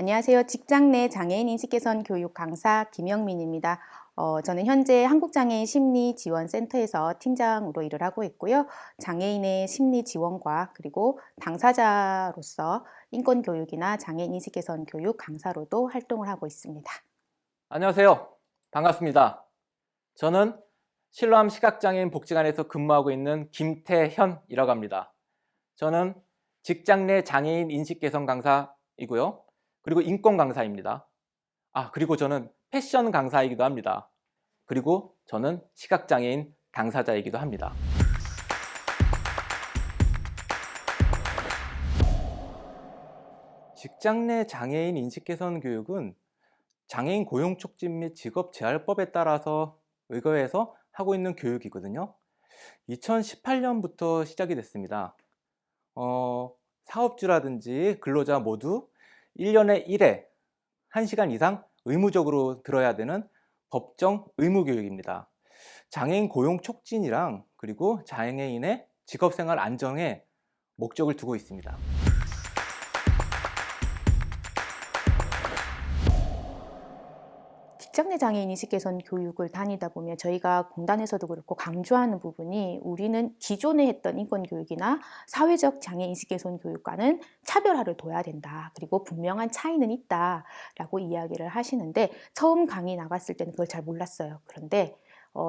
안녕하세요. 직장 내 장애인 인식 개선 교육 강사 김영민입니다. 저는 현재 한국장애인 심리지원센터에서 팀장으로 일을 하고 있고요. 장애인의 심리 지원과 그리고 당사자로서 인권 교육이나 장애인 인식 개선 교육 강사로도 활동을 하고 있습니다. 안녕하세요. 반갑습니다. 저는 실로암 시각장애인 복지관에서 근무하고 있는 김태현이라고 합니다. 저는 직장 내 장애인 인식 개선 강사이고요. 그리고 인권 강사입니다. 그리고 저는 패션 강사이기도 합니다. 그리고 저는 시각장애인 당사자이기도 합니다. 직장 내 장애인 인식 개선 교육은 장애인 고용 촉진 및 직업 재활법에 따라서 의거해서 하고 있는 교육이거든요. 2018년부터 시작이 됐습니다. 사업주라든지 근로자 모두 1년에 1회 1시간 이상 의무적으로 들어야 되는 법정 의무 교육입니다. 장애인 고용 촉진이랑 그리고 장애인의 직업생활 안정에 목적을 두고 있습니다. 직장 내 장애인 인식 개선 교육을 다니다 보면 저희가 공단에서도 그렇고 강조하는 부분이 우리는 기존에 했던 인권 교육이나 사회적 장애 인식 개선 교육과는 차별화를 둬야 된다. 그리고 분명한 차이는 있다라고 이야기를 하시는데 처음 강의 나갔을 때는 그걸 잘 몰랐어요. 그런데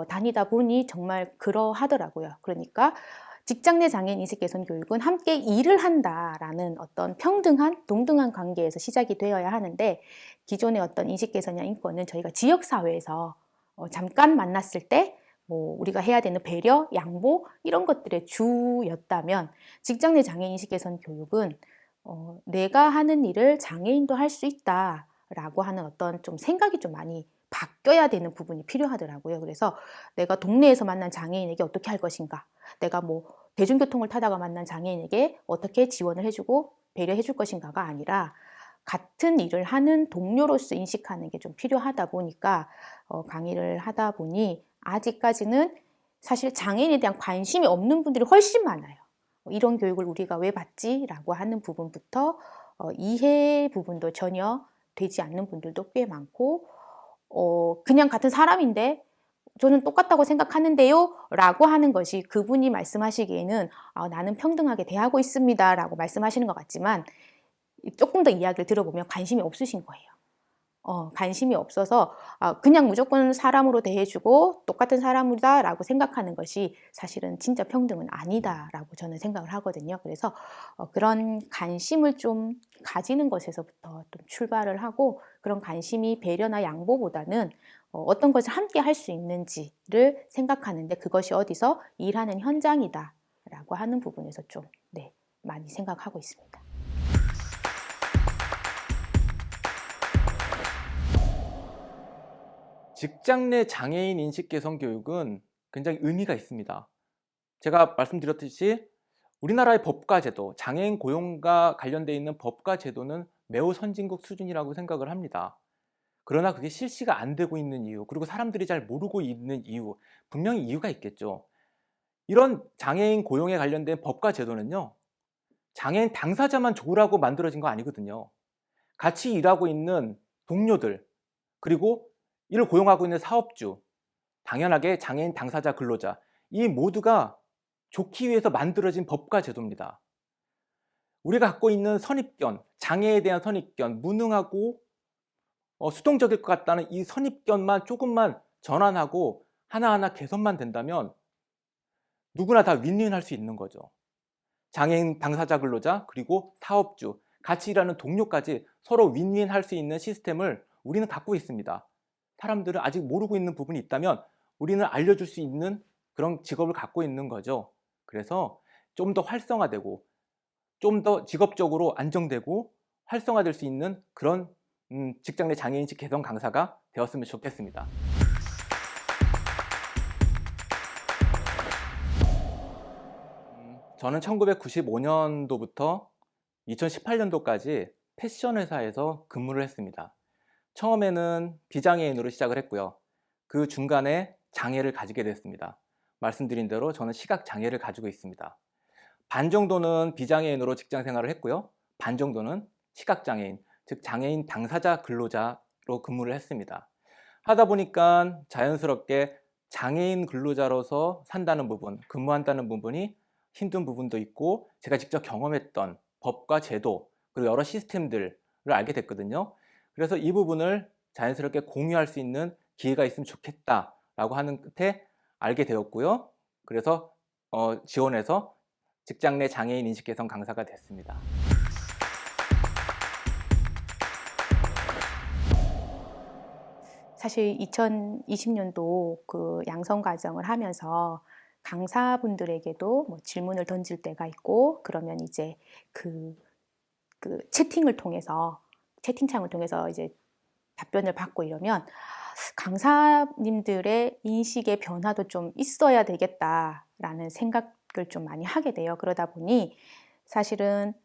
다니다 보니 정말 그러하더라고요. 그러니까 직장 내 장애인 인식 개선 교육은 함께 일을 한다라는 어떤 평등한, 동등한 관계에서 시작이 되어야 하는데 기존의 어떤 인식 개선이나 인권은 저희가 지역 사회에서 잠깐 만났을 때 뭐 우리가 해야 되는 배려, 양보 이런 것들의 주였다면 직장 내 장애인 인식 개선 교육은 내가 하는 일을 장애인도 할 수 있다라고 하는 어떤 좀 생각이 좀 많이 바뀌어야 되는 부분이 필요하더라고요. 그래서 내가 동네에서 만난 장애인에게 어떻게 할 것인가, 내가 뭐 대중교통을 타다가 만난 장애인에게 어떻게 지원을 해주고 배려해 줄 것인가가 아니라 같은 일을 하는 동료로서 인식하는 게 좀 필요하다 보니까 강의를 하다 보니 아직까지는 사실 장애인에 대한 관심이 없는 분들이 훨씬 많아요. 이런 교육을 우리가 왜 받지? 라고 하는 부분부터 이해 부분도 전혀 되지 않는 분들도 꽤 많고 그냥 같은 사람인데 저는 똑같다고 생각하는데요 라고 하는 것이 그분이 말씀하시기에는 나는 평등하게 대하고 있습니다 라고 말씀하시는 것 같지만 조금 더 이야기를 들어보면 관심이 없으신 거예요. 관심이 없어서 그냥 무조건 사람으로 대해주고 똑같은 사람이다라고 생각하는 것이 사실은 진짜 평등은 아니다라고 저는 생각을 하거든요. 그래서 그런 관심을 좀 가지는 것에서부터 좀 출발을 하고 그런 관심이 배려나 양보보다는 어떤 것을 함께 할 수 있는지를 생각하는데 그것이 어디서 일하는 현장이다라고 하는 부분에서 좀 많이 생각하고 있습니다. 직장 내 장애인 인식 개선 교육은 굉장히 의미가 있습니다. 제가 말씀드렸듯이 우리나라의 법과 제도, 장애인 고용과 관련되어 있는 법과 제도는 매우 선진국 수준이라고 생각을 합니다. 그러나 그게 실시가 안 되고 있는 이유, 그리고 사람들이 잘 모르고 있는 이유, 분명히 이유가 있겠죠. 이런 장애인 고용에 관련된 법과 제도는요, 장애인 당사자만 좋으라고 만들어진 거 아니거든요. 같이 일하고 있는 동료들, 그리고 이를 고용하고 있는 사업주, 당연하게 장애인 당사자 근로자, 이 모두가 좋기 위해서 만들어진 법과 제도입니다. 우리가 갖고 있는 선입견, 장애에 대한 선입견, 무능하고 수동적일 것 같다는 이 선입견만 조금만 전환하고 하나하나 개선만 된다면 누구나 다 윈윈할 수 있는 거죠. 장애인 당사자 근로자 그리고 사업주, 같이 일하는 동료까지 서로 윈윈할 수 있는 시스템을 우리는 갖고 있습니다. 사람들은 아직 모르고 있는 부분이 있다면 우리는 알려줄 수 있는 그런 직업을 갖고 있는 거죠. 그래서 좀 더 활성화되고 좀 더 직업적으로 안정되고 활성화될 수 있는 그런 직장 내 장애인식 개선 강사가 되었으면 좋겠습니다. 저는 1995년도부터 2018년도까지 패션 회사에서 근무를 했습니다. 처음에는 비장애인으로 시작을 했고요. 그 중간에 장애를 가지게 됐습니다. 말씀드린 대로 저는 시각장애를 가지고 있습니다. 반 정도는 비장애인으로 직장 생활을 했고요. 반 정도는 시각장애인, 즉 장애인 당사자 근로자로 근무를 했습니다. 하다 보니까 자연스럽게 장애인 근로자로서 산다는 부분, 근무한다는 부분이 힘든 부분도 있고 제가 직접 경험했던 법과 제도 그리고 여러 시스템들을 알게 됐거든요. 그래서 이 부분을 자연스럽게 공유할 수 있는 기회가 있으면 좋겠다라고 하는 끝에 알게 되었고요. 그래서 지원해서 직장 내 장애인 인식 개선 강사가 됐습니다. 사실 2020년도 그 양성 과정을 하면서 강사분들에게도 뭐 질문을 던질 때가 있고 그러면 이제 채팅창을 통해서 이제 답변을 받고 이러면 강사님들의 인식의 변화도 좀 있어야 되겠다라는 생각을 좀 많이 하게 돼요. 그러다 보니 사실은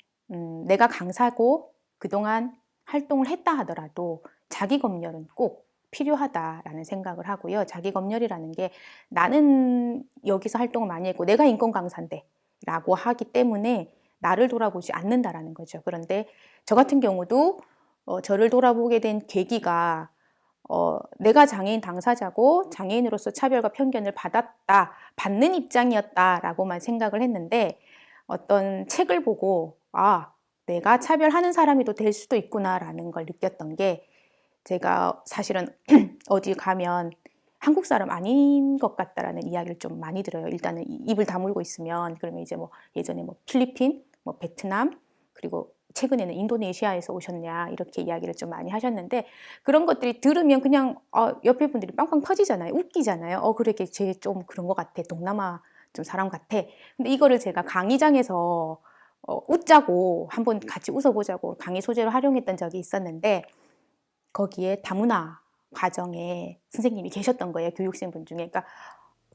내가 강사고 그동안 활동을 했다 하더라도 자기 검열은 꼭 필요하다라는 생각을 하고요. 자기 검열이라는 게 나는 여기서 활동을 많이 했고 내가 인권 강사인데 라고 하기 때문에 나를 돌아보지 않는다라는 거죠. 그런데 저 같은 경우도 저를 돌아보게 된 계기가 내가 장애인 당사자고 장애인으로서 차별과 편견을 받는 입장이었다라고만 생각을 했는데 어떤 책을 보고 내가 차별하는 사람이 또 될 수도 있구나라는 걸 느꼈던 게 제가 사실은 어디 가면 한국 사람 아닌 것 같다라는 이야기를 좀 많이 들어요. 일단은 입을 다물고 있으면 그러면 이제 뭐 예전에 뭐 필리핀, 뭐 베트남 그리고 최근에는 인도네시아에서 오셨냐 이렇게 이야기를 좀 많이 하셨는데 그런 것들이 들으면 그냥 옆에 분들이 빵빵 터지잖아요. 웃기잖아요. 그래 쟤 좀 그런 것 같아. 동남아 좀 사람 같아. 근데 이거를 제가 강의장에서 웃자고 한번 같이 웃어보자고 강의 소재로 활용했던 적이 있었는데 거기에 다문화 과정에 선생님이 계셨던 거예요. 교육생분 중에. 그러니까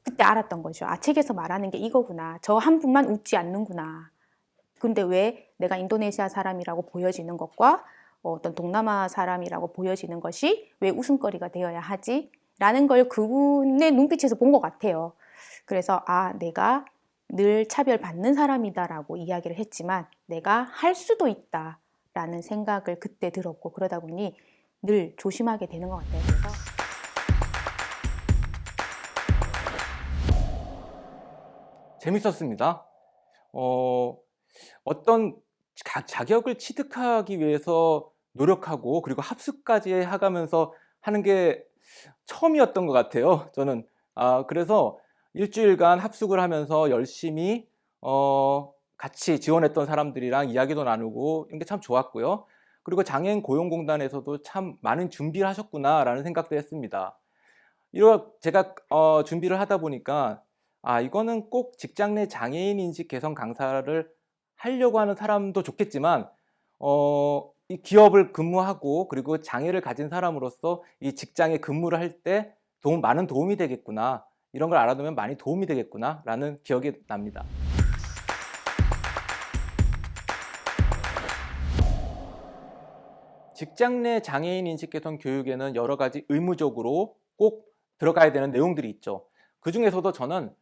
그때 알았던 거죠. 책에서 말하는 게 이거구나. 저 한 분만 웃지 않는구나. 근데 왜 내가 인도네시아 사람이라고 보여지는 것과 어떤 동남아 사람이라고 보여지는 것이 왜 웃음거리가 되어야 하지? 라는 걸 그분의 눈빛에서 본 것 같아요. 그래서 내가 늘 차별받는 사람이다라고 이야기를 했지만 내가 할 수도 있다라는 생각을 그때 들었고 그러다 보니 늘 조심하게 되는 것 같아요. 그래서 재밌었습니다. 어떤 자격을 취득하기 위해서 노력하고 그리고 합숙까지 해가면서 하는 게 처음이었던 것 같아요. 저는 그래서 일주일간 합숙을 하면서 열심히 같이 지원했던 사람들이랑 이야기도 나누고 이런 게 참 좋았고요. 그리고 장애인 고용공단에서도 참 많은 준비를 하셨구나라는 생각도 했습니다. 제가 준비를 하다 보니까 이거는 꼭 직장 내 장애인 인식 개선 강사를 하려고 하는 사람도 좋겠지만 이 기업을 근무하고 그리고 장애를 가진 사람으로서 이 직장에 근무를 할 때 많은 도움이 되겠구나, 이런 걸 알아두면 많이 도움이 되겠구나 라는 기억이 납니다. 직장 내 장애인 인식 개선 교육에는 여러 가지 의무적으로 꼭 들어가야 되는 내용들이 있죠. 그 중에서도 저는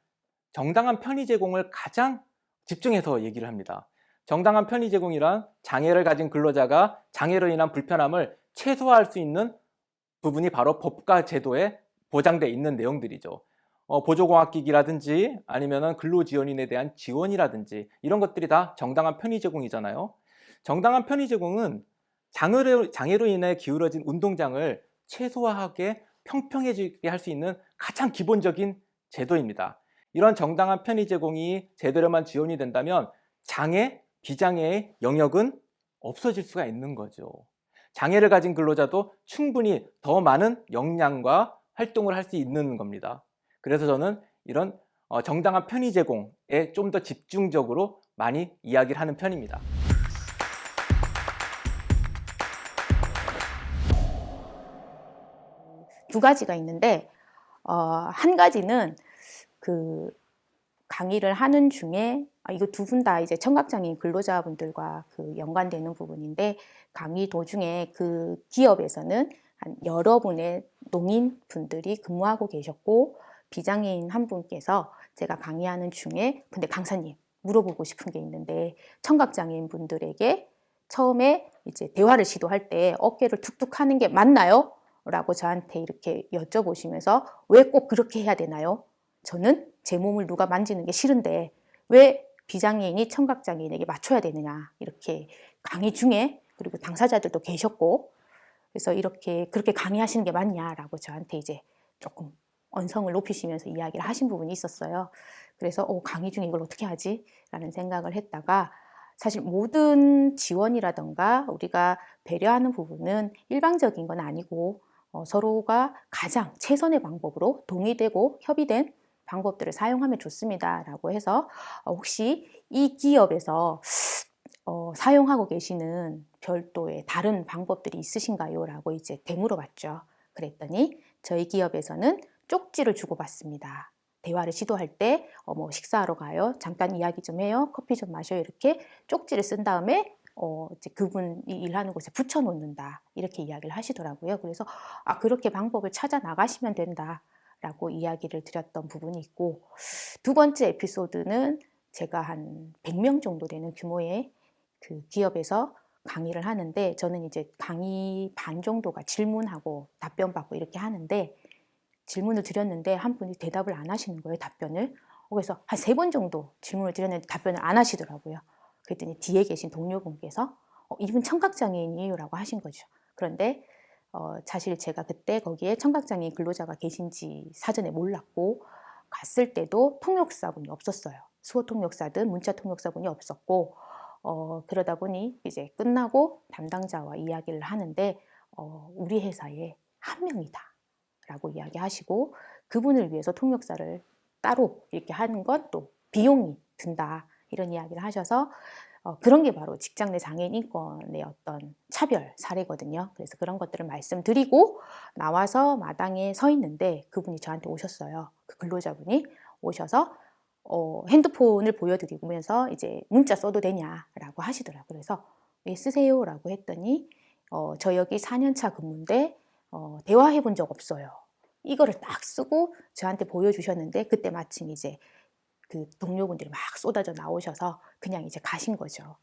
정당한 편의 제공을 가장 집중해서 얘기를 합니다. 정당한 편의 제공이란 장애를 가진 근로자가 장애로 인한 불편함을 최소화할 수 있는 부분이 바로 법과 제도에 보장되어 있는 내용들이죠. 보조공학기기라든지 아니면 근로지원인에 대한 지원이라든지 이런 것들이 다 정당한 편의 제공이잖아요. 정당한 편의 제공은 장애로 인해 기울어진 운동장을 최소화하게 평평해지게 할 수 있는 가장 기본적인 제도입니다. 이런 정당한 편의 제공이 제대로만 지원이 된다면 장애, 비장애의 영역은 없어질 수가 있는 거죠. 장애를 가진 근로자도 충분히 더 많은 역량과 활동을 할 수 있는 겁니다. 그래서 저는 이런 정당한 편의 제공에 좀 더 집중적으로 많이 이야기를 하는 편입니다. 두 가지가 있는데 한 가지는 그 강의를 하는 중에 이거 두 분 다 이제 청각장애인 근로자분들과 그 연관되는 부분인데 강의 도중에 그 기업에서는 한 여러 분의 농인분들이 근무하고 계셨고 비장애인 한 분께서 제가 강의하는 중에 근데 강사님 물어보고 싶은 게 있는데 청각장애인 분들에게 처음에 이제 대화를 시도할 때 어깨를 툭툭 하는 게 맞나요? 라고 저한테 이렇게 여쭤보시면서 왜 꼭 그렇게 해야 되나요? 저는 제 몸을 누가 만지는 게 싫은데 왜 비장애인이 청각장애인에게 맞춰야 되느냐, 이렇게 강의 중에, 그리고 당사자들도 계셨고, 그래서 이렇게 그렇게 강의하시는 게 맞냐라고 저한테 이제 조금 언성을 높이시면서 이야기를 하신 부분이 있었어요. 그래서 강의 중에 이걸 어떻게 하지? 라는 생각을 했다가, 사실 모든 지원이라던가 우리가 배려하는 부분은 일방적인 건 아니고 서로가 가장 최선의 방법으로 동의되고 협의된 방법들을 사용하면 좋습니다라고 해서 혹시 이 기업에서 사용하고 계시는 별도의 다른 방법들이 있으신가요? 라고 이제 되물어봤죠. 그랬더니 저희 기업에서는 쪽지를 주고받습니다. 대화를 시도할 때 뭐 식사하러 가요? 잠깐 이야기 좀 해요? 커피 좀 마셔요? 이렇게 쪽지를 쓴 다음에 이제 그분이 일하는 곳에 붙여놓는다, 이렇게 이야기를 하시더라고요. 그래서 그렇게 방법을 찾아 나가시면 된다라고 이야기를 드렸던 부분이 있고, 두 번째 에피소드는 제가 한 100명 정도 되는 규모의 그 기업에서 강의를 하는데, 저는 이제 강의 반 정도가 질문하고 답변 받고 이렇게 하는데, 질문을 드렸는데 한 분이 대답을 안 하시는 거예요, 답변을. 그래서 한 3번 정도 질문을 드렸는데 답변을 안 하시더라고요. 그랬더니 뒤에 계신 동료분께서 이분 청각장애인이에요 라고 하신 거죠. 그런데 사실 제가 그때 거기에 청각장애인 근로자가 계신지 사전에 몰랐고, 갔을 때도 통역사분이 없었어요. 수어 통역사든 문자 통역사분이 없었고, 그러다 보니 이제 끝나고 담당자와 이야기를 하는데 우리 회사에 한 명이다 라고 이야기하시고, 그분을 위해서 통역사를 따로 이렇게 하는 건 또 비용이 든다, 이런 이야기를 하셔서 그런 게 바로 직장 내 장애인 인권의 어떤 차별 사례거든요. 그래서 그런 것들을 말씀드리고 나와서 마당에 서 있는데 그분이 저한테 오셨어요. 그 근로자분이 오셔서 핸드폰을 보여드리면서 이제 문자 써도 되냐라고 하시더라고요. 그래서 왜 쓰세요? 라고 했더니 저 여기 4년차 근무인데 대화해 본 적 없어요. 이거를 딱 쓰고 저한테 보여주셨는데, 그때 마침 이제 그 동료분들이 막 쏟아져 나오셔서 그냥 이제 가신 거죠.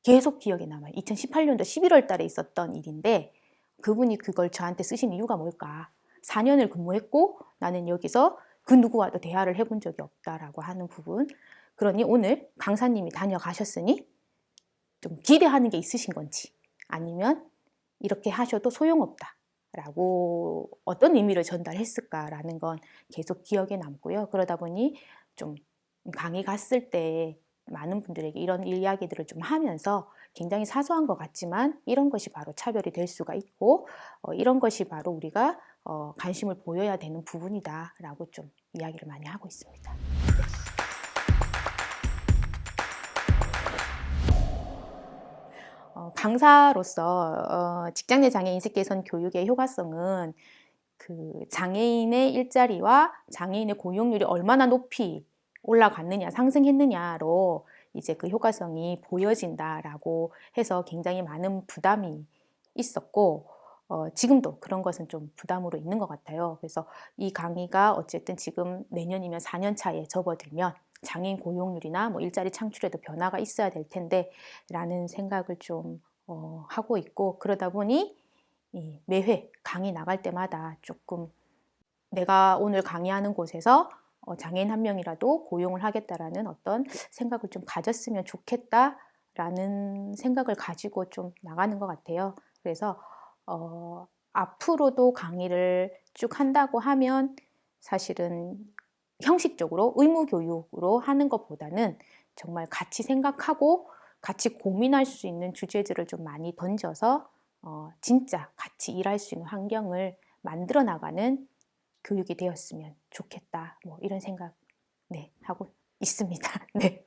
계속 기억에 남아요. 2018년도 11월 달에 있었던 일인데, 그분이 그걸 저한테 쓰신 이유가 뭘까? 4년을 근무했고 나는 여기서 그 누구와도 대화를 해본 적이 없다라고 하는 부분. 그러니 오늘 강사님이 다녀가셨으니 좀 기대하는 게 있으신 건지, 아니면 이렇게 하셔도 소용없다 라고 어떤 의미를 전달했을까라는 건 계속 기억에 남고요. 그러다 보니 좀 강의 갔을 때 많은 분들에게 이런 이야기들을 좀 하면서, 굉장히 사소한 것 같지만 이런 것이 바로 차별이 될 수가 있고 이런 것이 바로 우리가 관심을 보여야 되는 부분이다 라고 좀 이야기를 많이 하고 있습니다. 강사로서 직장 내 장애인 인식 개선 교육의 효과성은 그 장애인의 일자리와 장애인의 고용률이 얼마나 높이 올라갔느냐, 상승했느냐로 이제 그 효과성이 보여진다라고 해서 굉장히 많은 부담이 있었고, 지금도 그런 것은 좀 부담으로 있는 것 같아요. 그래서 이 강의가 어쨌든 지금 내년이면 4년 차에 접어들면 장애인 고용률이나 뭐 일자리 창출에도 변화가 있어야 될 텐데 라는 생각을 좀 하고 있고, 그러다 보니 매회 강의 나갈 때마다 조금 내가 오늘 강의하는 곳에서 장애인 한 명이라도 고용을 하겠다라는 어떤 생각을 좀 가졌으면 좋겠다라는 생각을 가지고 좀 나가는 것 같아요. 그래서 앞으로도 강의를 쭉 한다고 하면 사실은 형식적으로 의무 교육으로 하는 것보다는 정말 같이 생각하고 같이 고민할 수 있는 주제들을 좀 많이 던져서 진짜 같이 일할 수 있는 환경을 만들어 나가는 교육이 되었으면 좋겠다. 뭐 이런 생각 하고 있습니다. 네.